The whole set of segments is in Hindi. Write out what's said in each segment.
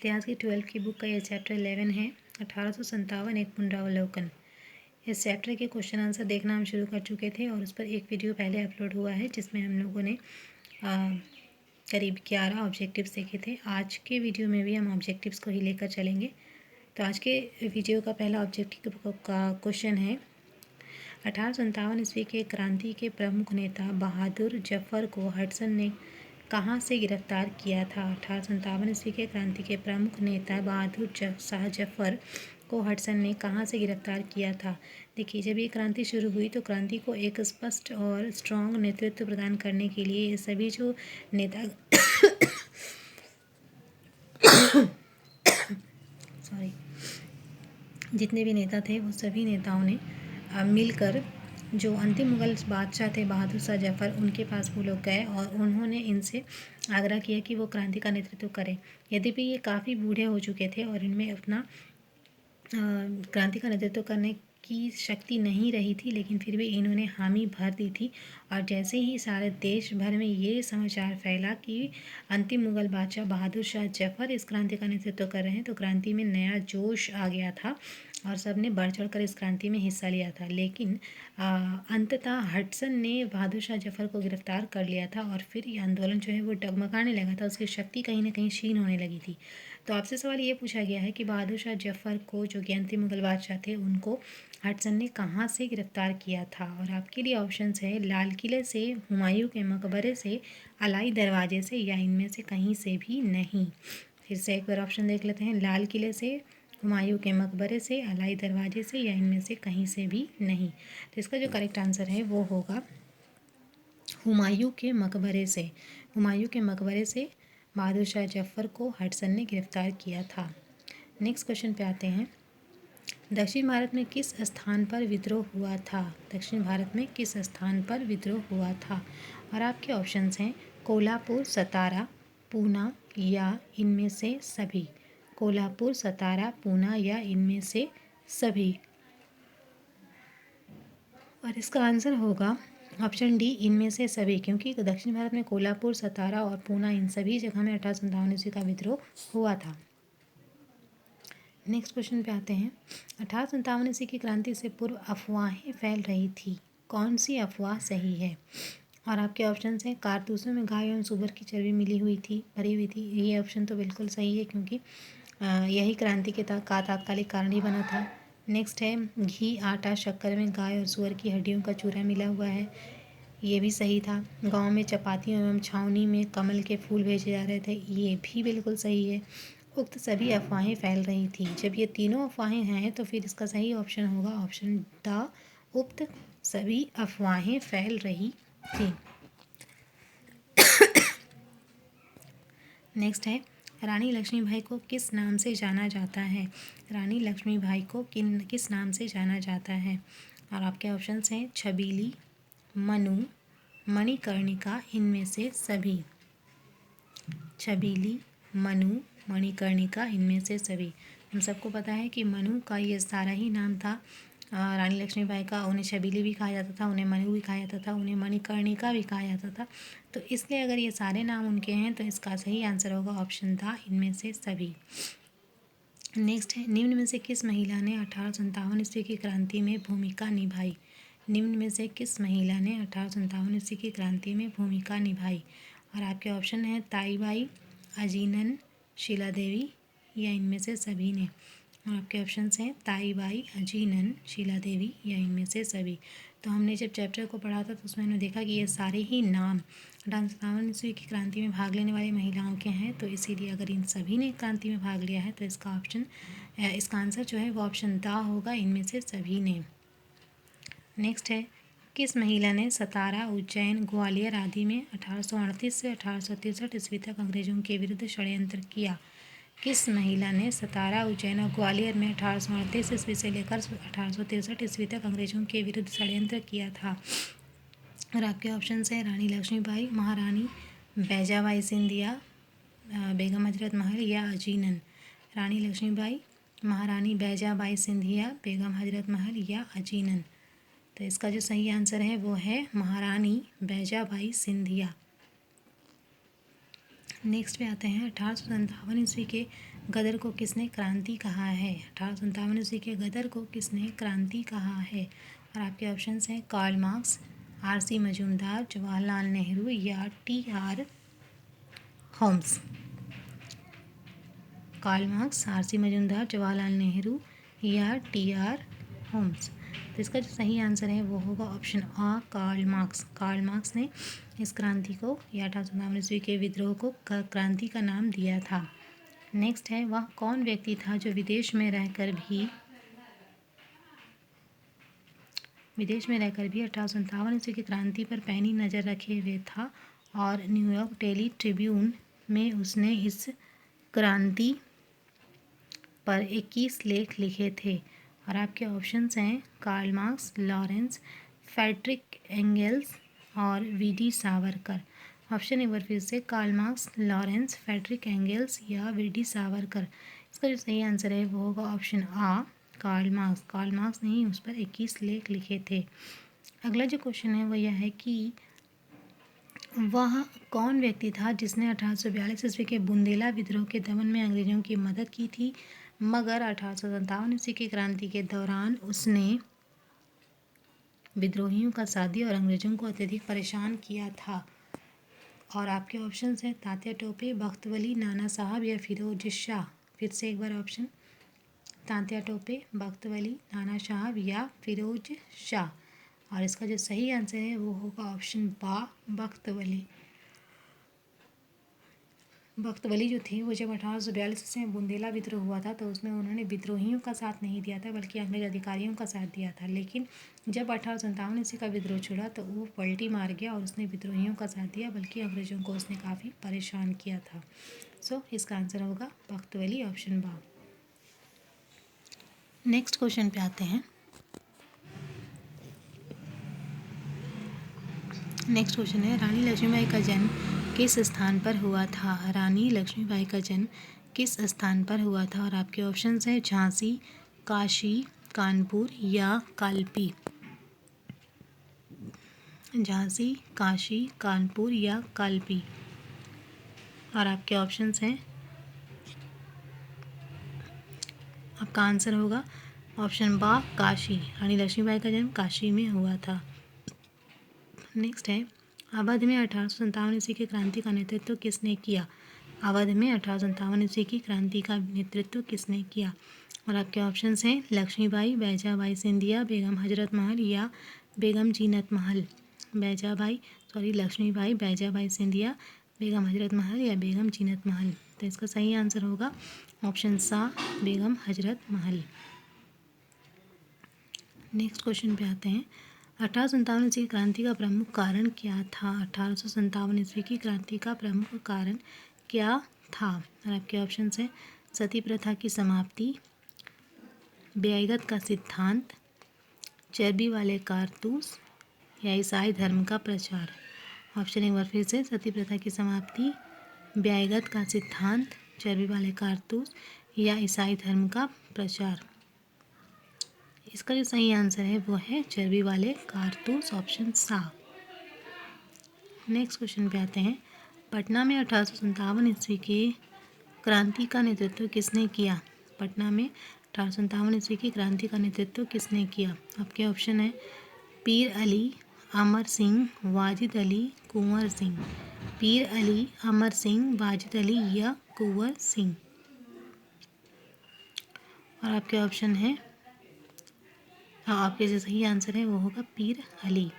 इतिहास की 12th की बुक का ये चैप्टर 11 है। 1857 एक पुनरावलोकन। इस चैप्टर के क्वेश्चन आंसर देखना हम शुरू कर चुके थे और उस पर एक वीडियो पहले अपलोड हुआ है जिसमें हम लोगों ने करीब 11 ऑब्जेक्टिव्स देखे थे। आज के वीडियो में भी हम ऑब्जेक्टिव्स को ही लेकर चलेंगे। तो आज के वीडियो का पहला ऑब्जेक्टिव का क्वेश्चन है 1857 ईस्वी के क्रांति के प्रमुख नेता बहादुर जफर को हडसन ने कहाँ से गिरफ्तार किया था। 1857 ईस्वी के क्रांति के प्रमुख नेता बहादुर शाह जफर को हडसन ने कहाँ से गिरफ्तार किया था। देखिए, जब ये क्रांति शुरू हुई तो क्रांति को एक स्पष्ट और स्ट्रॉन्ग नेतृत्व प्रदान करने के लिए ये सभी जो नेता जितने भी नेता थे वो सभी नेताओं ने मिलकर जो अंतिम मुगल बादशाह थे बहादुर शाह जफर, उनके पास वो लोग गए और उन्होंने इनसे आग्रह किया कि वो क्रांति का नेतृत्व करें। यद्यपि ये काफ़ी बूढ़े हो चुके थे और इनमें अपना क्रांति का नेतृत्व करने की शक्ति नहीं रही थी, लेकिन फिर भी इन्होंने हामी भर दी थी। और जैसे ही सारे देश भर में ये समाचार फैला कि अंतिम मुगल बादशाह बहादुर शाह जफर इस क्रांति का नेतृत्व कर रहे हैं, तो क्रांति में नया जोश आ गया था और सब ने बढ़ चढ़ कर इस क्रांति में हिस्सा लिया था। लेकिन अंततः हडसन ने बहादुर शाह जफर को गिरफ्तार कर लिया था और फिर ये आंदोलन जो है वो डगमगाने लगा था, उसकी शक्ति कहीं ना कहीं क्षीण होने लगी थी। तो आपसे सवाल ये पूछा गया है कि बहादुर शाह जफर को, जो कि अंतिम मुगल बादशाह थे, उनको हडसन ने कहाँ से गिरफ्तार किया था। और आपके लिए ऑप्शंस है लाल किले से, हुमायूं के मकबरे से, अलाई दरवाजे से या इनमें से कहीं से भी नहीं। फिर से एक बार ऑप्शन देख लेते हैं, लाल किले से, हुमायूं के मकबरे से, अलाई दरवाजे से या इनमें से कहीं से भी नहीं। तो इसका जो करेक्ट आंसर है वो होगा हुमायूं के मकबरे से। हुमायूं के मकबरे से बहादुर शाह जफर को हडसन ने गिरफ्तार किया था। नेक्स्ट क्वेश्चन पे आते हैं, दक्षिण भारत में किस स्थान पर विद्रोह हुआ था। दक्षिण भारत में किस स्थान पर विद्रोह हुआ था। और आपके ऑप्शंस हैं कोल्हापुर, सतारा, पूना या इनमें से सभी। कोल्हापुर, सतारा, पूना या इनमें से सभी। और इसका आंसर होगा ऑप्शन डी, इनमें से सभी, क्योंकि दक्षिण भारत में कोल्हापुर, सतारा और पूना, इन सभी जगह में 1857 ईस्वी का विद्रोह हुआ था। नेक्स्ट क्वेश्चन पे आते हैं, 1857 ईस्वी की क्रांति से पूर्व अफवाहें फैल रही थी, कौन सी अफवाह सही है। और आपके ऑप्शन हैं कारतूसों में गाय और सुअर की चर्बी भरी हुई थी। ये ऑप्शन तो बिल्कुल सही है, क्योंकि यही क्रांति का तात्कालिक कारण ही बना था। नेक्स्ट है घी, आटा, शक्कर में गाय और सुअर की हड्डियों का चूरा मिला हुआ है, ये भी सही था। गांव में चपातियों एवं छावनी में कमल के फूल भेजे जा रहे थे, ये भी बिल्कुल सही है। उक्त सभी अफवाहें फैल रही थी। जब ये तीनों अफवाहें हैं तो फिर इसका सही ऑप्शन होगा ऑप्शन द, उक्त सभी अफवाहें फैल रही थी। नेक्स्ट है, रानी लक्ष्मीबाई को किस नाम से जाना जाता है। रानी लक्ष्मीबाई को किस नाम से जाना जाता है। और आपके ऑप्शंस हैं छबीली, मनु, मणिकर्णिका, इनमें से सभी। छबीली, मनु, मणिकर्णिका, इनमें से सभी। हम सबको पता है कि मनु का ये सारा ही नाम था रानी लक्ष्मीबाई का। उन्हें छबीली भी कहा जाता था, उन्हें मनु भी कहा जाता था, उन्हें मणिकर्णिका भी कहा जाता था। तो इसलिए अगर ये सारे नाम उनके हैं तो इसका सही आंसर होगा ऑप्शन था, इनमें से सभी। नेक्स्ट है, निम्न में से किस महिला ने 1857 ईस्वी की क्रांति में भूमिका निभाई। निम्न में से किस महिला ने 1857 ईस्वी की क्रांति में भूमिका निभाई। और आपके ऑप्शन है ताईबाई, अजीनन, शीला देवी या इनमें से सभी ने। और आपके ऑप्शंस हैं ताईबाई, अजीनन, शीला देवी या इनमें से सभी। तो हमने जब चैप्टर को पढ़ा था तो उसमें हमने देखा कि ये सारे ही नाम 1857 ईस्वी की क्रांति में भाग लेने वाली महिलाओं के हैं, तो इसीलिए अगर इन सभी ने क्रांति में भाग लिया है तो इसका आंसर जो है वो ऑप्शन द होगा, इनमें से सभी ने। नेक्स्ट है, किस महिला ने सतारा, उज्जैन, ग्वालियर आदि में 1838 से 1863 ईस्वी तक अंग्रेजों के विरुद्ध षड्यंत्र किया। किस महिला ने सतारा, उज्जैन और ग्वालियर में 1838 ईस्वी से लेकर 1863 ईस्वी तक अंग्रेजों के विरुद्ध षड्यंत्र किया था। और आपके ऑप्शन हैं रानी लक्ष्मीबाई, महारानी बैजाबाई सिंधिया, बेगम हजरत महल या अजीनन। रानी लक्ष्मीबाई, महारानी बैजाबाई सिंधिया, बेगम हजरत महल या अजीनन। तो इसका जो सही आंसर है वो है महारानी बैजाबाई सिंधिया। नेक्स्ट पे आते हैं, 1857 ईस्वी के गदर को किसने क्रांति कहा है? 1857 ईस्वी के गदर को किसने क्रांति कहा है? और आपके ऑप्शंस हैं Karl Marx, R C. Majumdar, Jawaharlal Nehru या T R. Holmes. Karl Marx, R C. Majumdar, Jawaharlal Nehru या टी.आर. होम्स। तो इसका जो सही आंसर है वो होगा ऑप्शन आ, कार्ल मार्क्स। कार्ल मार्क्स ने इस क्रांति को या 1857 ईस्वी के विद्रोह को क्रांति का नाम दिया था। नेक्स्ट है, वह कौन व्यक्ति था जो विदेश में रहकर भी 1857 ईस्वी की क्रांति पर पैनी नज़र रखे हुए था और न्यूयॉर्क डेली ट्रिब्यून में उसने इस क्रांति पर 21 लेख लिखे थे? और आपके ऑप्शंस हैं Karl Marx, Lawrence, Frederick Engels और वी.डी. सावरकर। ऑप्शन एक बार फिर से, Karl Marx, Lawrence, Frederick Engels या वी.डी. सावरकर। इसका जो सही आंसर है वो होगा ऑप्शन आ, कार्ल मार्क्स। कार्ल मार्क्स ने ही उस पर 21 लेख लिखे थे। अगला जो क्वेश्चन है वो यह है कि वह कौन व्यक्ति था जिसने 1842 ईस्वी के बुंदेला विद्रोह के दमन में अंग्रेजों की मदद की थी, मगर 1857 ईस्वी की क्रांति के दौरान उसने विद्रोहियों का साथ दिया और अंग्रेजों को अत्यधिक परेशान किया था? और आपके ऑप्शंस हैं तात्या टोपे, बख्त वली, नाना साहब या फिरोज शाह। फिर से एक बार ऑप्शन, तात्या टोपे, बख्त वली, नाना साहब या फिरोज शाह। और इसका जो सही आंसर है वो होगा ऑप्शन बा, बख्त वली। बख्त वली जो थे वो जब 1842 में बुंदेला विद्रोह हुआ था तो उसमें उन्होंने विद्रोहियों का साथ नहीं दिया था बल्कि अंग्रेज अधिकारियों का साथ दिया था। लेकिन जब 1857 ईस्वी का विद्रोह छिड़ा तो वो पलटी मार गया और उसने विद्रोहियों का साथ दिया, बल्कि अंग्रेजों को उसने काफ़ी परेशान किया था। सो इसका आंसर होगा बख्त वली, ऑप्शन बा। नेक्स्ट क्वेश्चन पे आते हैं। नेक्स्ट क्वेश्चन है, रानी लक्ष्मीबाई का जन्म किस स्थान पर हुआ था? रानी लक्ष्मीबाई का जन्म किस स्थान पर हुआ था? और आपके ऑप्शंस हैं झांसी, काशी, कानपुर या कालपी। झांसी, काशी, कानपुर या कालपी। और आपके ऑप्शंस हैं, आपका आंसर होगा ऑप्शन बा, काशी। रानी लक्ष्मीबाई का जन्म काशी में हुआ था। नेक्स्ट है, अवध में 1857 ईस्वी की क्रांति का नेतृत्व किसने किया? अवध में 1857 ईस्वी की क्रांति का नेतृत्व किसने किया? और आपके ऑप्शंस हैं लक्ष्मीबाई, बैजाबाई सिंधिया, बेगम हजरत महल या बेगम जीनत महल। लक्ष्मीबाई, बैजाबाई सिंधिया, बेगम हजरत महल या बेगम जीनत महल। तो इसका सही आंसर होगा ऑप्शन सा, बेगम हजरत महल। नेक्स्ट क्वेश्चन पे आते हैं। 1857 ईस्वी की क्रांति का प्रमुख कारण क्या था? 1857 ईस्वी की क्रांति का प्रमुख कारण क्या था? और आपके ऑप्शंस हैं सती प्रथा की समाप्ति, बेआईगत का सिद्धांत, चर्बी वाले कारतूस या ईसाई धर्म का प्रचार। ऑप्शन एक बार फिर से, सती प्रथा की समाप्ति, बेआईगत का सिद्धांत, चर्बी वाले कारतूस या ईसाई धर्म का प्रचार। इसका जो सही आंसर है वो है चर्बी वाले कारतूस, ऑप्शन सा। नेक्स्ट क्वेश्चन पे आते हैं। पटना में 1857 ईस्वी के क्रांति का नेतृत्व किसने किया? पटना में 1857 ईस्वी की क्रांति का नेतृत्व किसने किया? आपके ऑप्शन है पीर अली, अमर सिंह, वाजिद अली, कुंवर सिंह। पीर अली, अमर सिंह, वाजिद अली या कुंवर सिंह। और आपके ऑप्शन है, आपके जो सही आंसर है वो होगा पीर अली।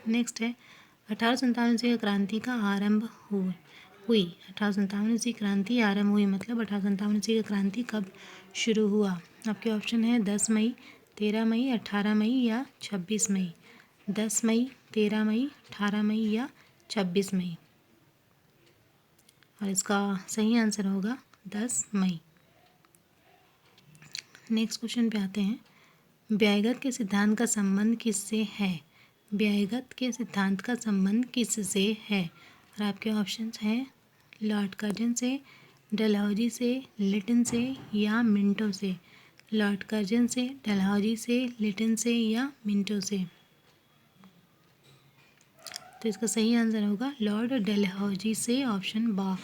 नेक्स्ट है, 1857 ईस्वी की क्रांति का आरंभ हुई। 1857 ईस्वी क्रांति आरंभ हुई मतलब 1857 ईस्वी की क्रांति कब शुरू हुआ? आपके ऑप्शन है 10 मई, 13 मई, 18 मई या 26 मई। 10 मई, 13 मई, 18 मई या 26 मई। और इसका सही आंसर होगा 10 मई। नेक्स्ट क्वेश्चन पे आते हैं। बेआईगत के सिद्धांत का संबंध किससे है? बेआईगत के सिद्धांत का संबंध किससे है? और आपके ऑप्शंस हैं लॉर्ड कर्जन से, डलहौजी से, लिटन से या मिंटो से। लॉर्ड कर्जन से, डलहौजी से, लिटन से या मिंटो से। तो इसका सही आंसर होगा लॉर्ड डलहौजी से, ऑप्शन बा।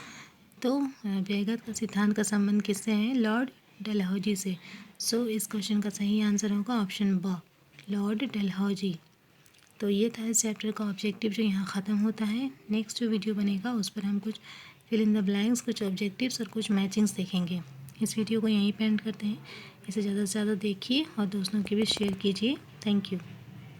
तो व्ययघात का सिद्धांत का संबंध किससे है? लॉर्ड डलहौजी से। सो इस क्वेश्चन का सही आंसर होगा ऑप्शन ब, लॉर्ड डलहौजी। तो ये था इस चैप्टर का ऑब्जेक्टिव जो यहाँ ख़त्म होता है। नेक्स्ट जो वीडियो बनेगा उस पर हम कुछ फिल इन द ब्लैंक्स, कुछ ऑब्जेक्टिव्स और कुछ मैचिंग्स देखेंगे। इस वीडियो को यहीं पे एंड करते हैं। इसे ज़्यादा से ज़्यादा देखिए और दोस्तों के भी शेयर कीजिए। Thank you.